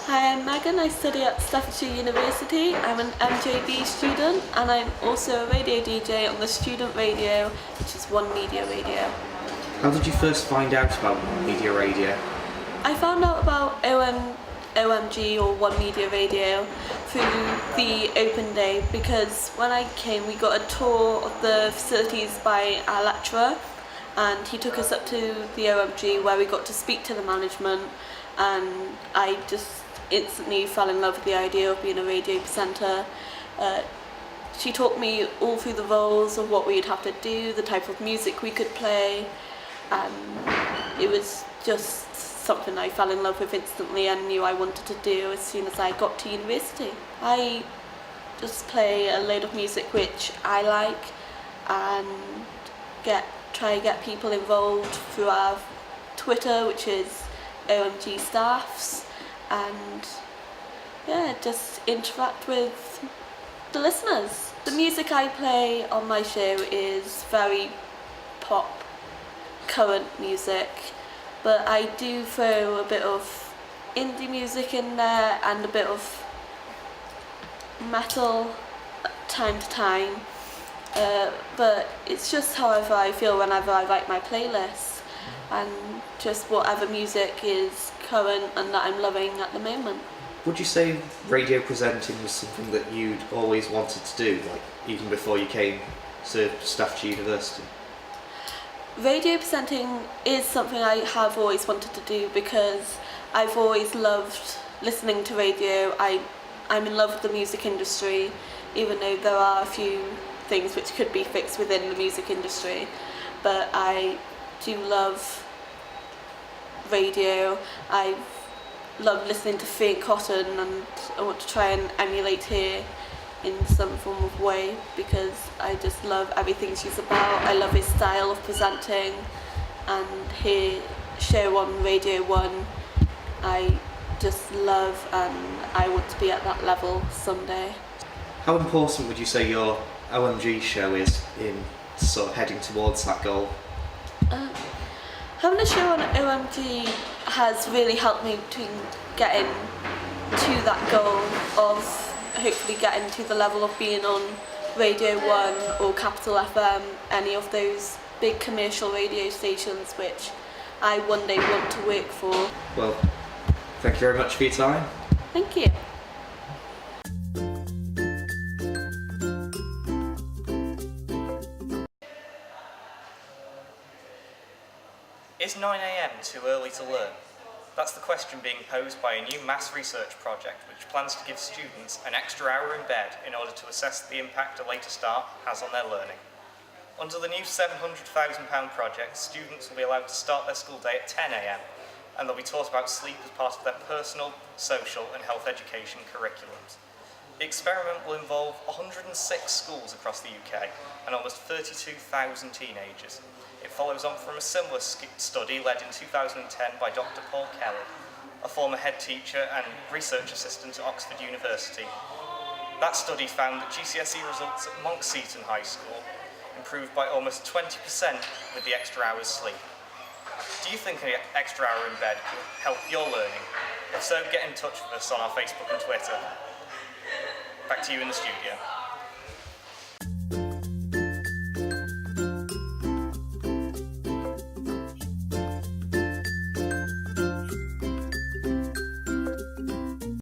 Hi, I'm Megan. I study at Staffordshire University. I'm an MJB student and I'm also a radio DJ on the student radio, which is One Media Radio. How did you first find out about media radio? I found out about OMG or One Media Radio through the open day because when I came we got a tour of the facilities by our lecturer and he took us up to the OMG where we got to speak to the management, and I just instantly fell in love with the idea of being a radio presenter. She taught me all through the roles of what we'd have to do, the type of music we could play, and it was just something I fell in love with instantly and knew I wanted to do as soon as I got to university. I just play a load of music which I like and try to get people involved through our Twitter, which is OMG Staffs, and yeah, just interact with the listeners. The music I play on my show is very pop, current music, but I do throw a bit of indie music in there and a bit of metal time to time, but it's just however I feel whenever I write my playlist, and just whatever music is current and that I'm loving at the moment. Would you say radio presenting was something that you'd always wanted to do, like even before you came to Staffordshire University? Radio presenting is something I have always wanted to do because I've always loved listening to radio. I'm in love with the music industry, even though there are a few things which could be fixed within the music industry, but I do love radio. I love listening to Free and Cotton, and I want to try and emulate her in some form of way because I just love everything she's about. I love his style of presenting and her show on Radio 1. I just love, and I want to be at that level someday. How important would you say your OMG show is in sort of heading towards that goal? Having a show on OMG has really helped me to get to that goal of hopefully getting to the level of being on Radio 1 or Capital FM, any of those big commercial radio stations which I one day want to work for. Well, thank you very much for your time. Thank you. Is 9 AM too early to learn? That's the question being posed by a new maths research project which plans to give students an extra hour in bed in order to assess the impact a later start has on their learning. Under the new £700,000 project, students will be allowed to start their school day at 10 AM and they'll be taught about sleep as part of their personal, social and health education curriculums. The experiment will involve 106 schools across the UK and almost 32,000 teenagers. It follows on from a similar study led in 2010 by Dr. Paul Kelly, a former head teacher and research assistant at Oxford University. That study found that GCSE results at Monk Seaton High School improved by almost 20% with the extra hours sleep. Do you think an extra hour in bed can help your learning? If so, get in touch with us on our Facebook and Twitter. Back to you in the studio.